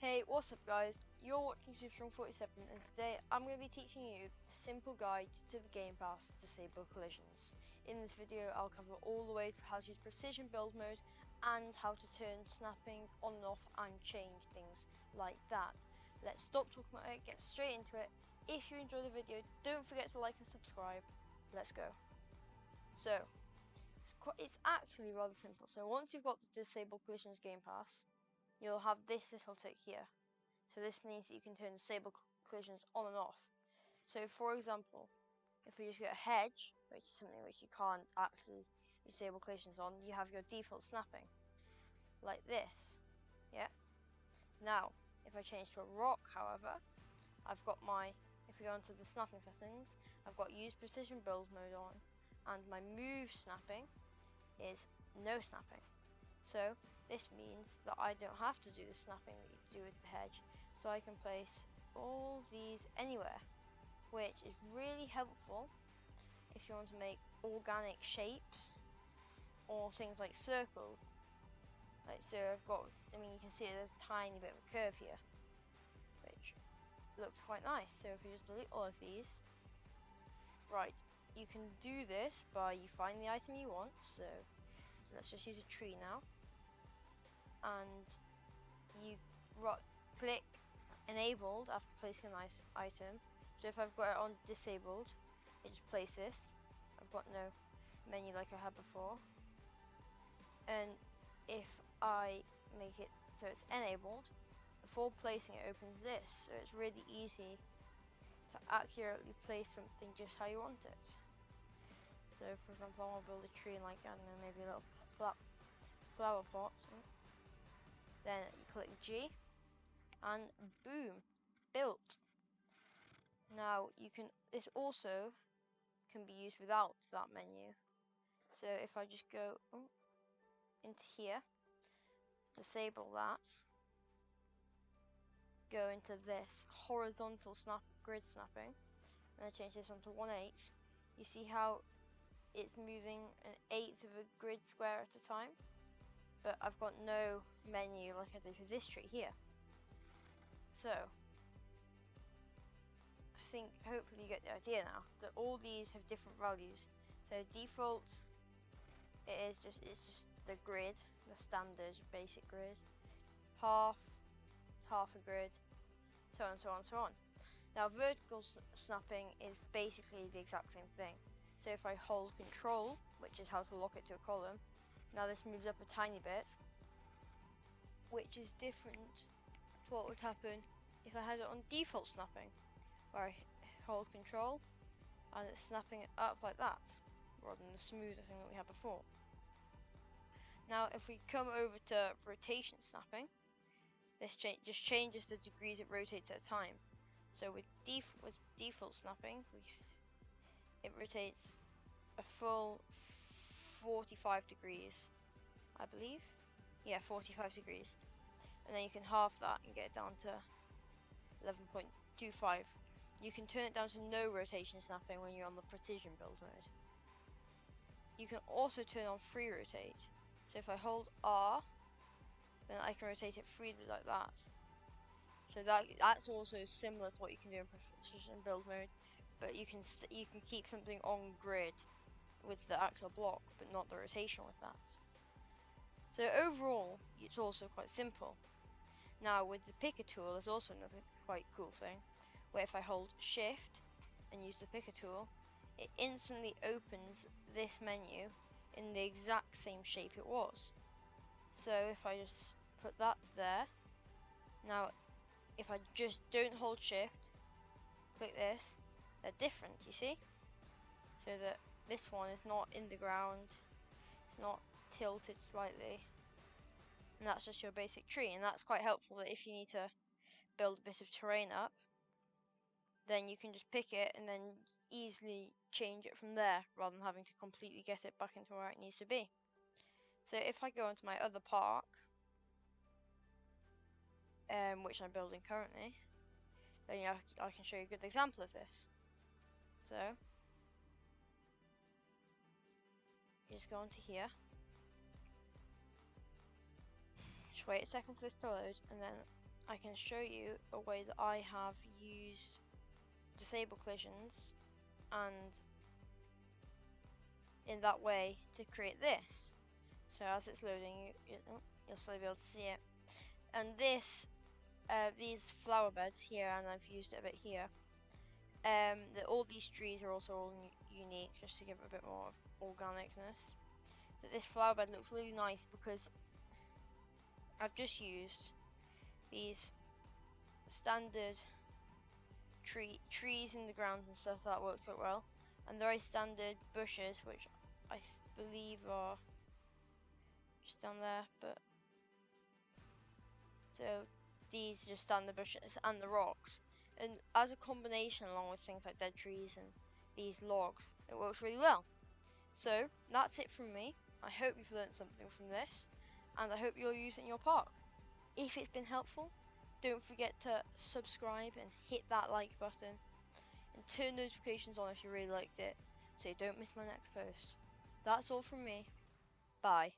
Hey, what's up guys? You're watching Superstrong47 and today I'm going to be teaching you the simple guide to the Game Pass Disable Collisions. In this video I'll cover all the ways for how to use Precision Build Mode and how to turn snapping on and off and change things like that. Let's stop talking about it, get straight into it. If you enjoyed the video, don't forget to like and subscribe. Let's go. So, it's actually rather simple. So once you've got the Disable Collisions Game Pass, you'll have this little tick here. So this means that you can turn disable collisions on and off. So for example, if we just get a hedge, which is something which you can't actually disable collisions on, you have your default snapping, like this. Yeah. Now, if I change to a rock, however, I've got if we go into the snapping settings, I've got use precision build mode on, and my move snapping is no snapping. So this means that I don't have to do the snapping that you do with the hedge, so I can place all these anywhere, which is really helpful if you want to make organic shapes or things like circles. Like so you can see there's a tiny bit of a curve here, which looks quite nice. So if you just delete all of these, right, you can do this by you find the item you want. So let's just use a tree now, and you click enabled after placing a nice item. So if I've got it on disabled, it just places this. I've got no menu like I had before. And if I make it so it's enabled, before placing it opens this, so it's really easy to accurately place something just how you want it. So for example, I want to build a tree in, like, I don't know, maybe a little flower pot. Then you click G, and boom, built. Now this also can be used without that menu. So if I just go into here, disable that, go into this horizontal grid snapping, and I change this one to 1/8. You see how it's moving 1/8 of a grid square at a time? But I've got no menu like I did with this tree here. So I think hopefully you get the idea now that all these have different values. So default, it's just the grid, the standard basic grid, half a grid, so on, so on, so on. Now vertical snapping is basically the exact same thing. So if I hold control, which is how to lock it to a column, now this moves up a tiny bit, which is different to what would happen if I had it on default snapping, where I hold control and it's snapping it up like that, rather than the smoother thing that we had before. Now if we come over to rotation snapping, this just changes the degrees it rotates at a time. So with default snapping, it rotates a full 45 degrees, I believe. Yeah, 45 degrees. And then you can halve that and get it down to 11.25. You can turn it down to no rotation snapping when you're on the precision build mode. You can also turn on free rotate. So if I hold R, then I can rotate it freely like that. So that's also similar to what you can do in precision build mode, but you can keep something on grid with the actual block, but not the rotation with that. So overall, it's also quite simple. Now with the picker tool, there's also another quite cool thing, where if I hold shift and use the picker tool, it instantly opens this menu in the exact same shape it was. So if I just put that there, now if I just don't hold shift, click this, they're different, you see? So that this one is not in the ground, it's not tilted slightly, and that's just your basic tree. And that's quite helpful that if you need to build a bit of terrain up, then you can just pick it and then easily change it from there, rather than having to completely get it back into where it needs to be. So if I go into my other park, which I'm building currently, then I can show you a good example of this. So you just go into here, just wait a second for this to load, and then I can show you a way that I have used disable collisions, and in that way to create this. So as it's loading, you'll slowly be able to see it. And this, these flower beds here, and I've used it a bit here. All these trees are also all unique, just to give it a bit more of organicness. But this flower bed looks really nice because I've just used these standard trees in the ground and stuff. That works quite well, and very standard bushes, which I believe are just down there. But so these just standard bushes and the rocks, and as a combination along with things like dead trees and these logs, it works really well. So that's it from me. I hope you've learned something from this, and I hope you'll use it in your park. If it's been helpful, don't forget to subscribe and hit that like button, and turn notifications on if you really liked it, so you don't miss my next post. That's all from me. Bye.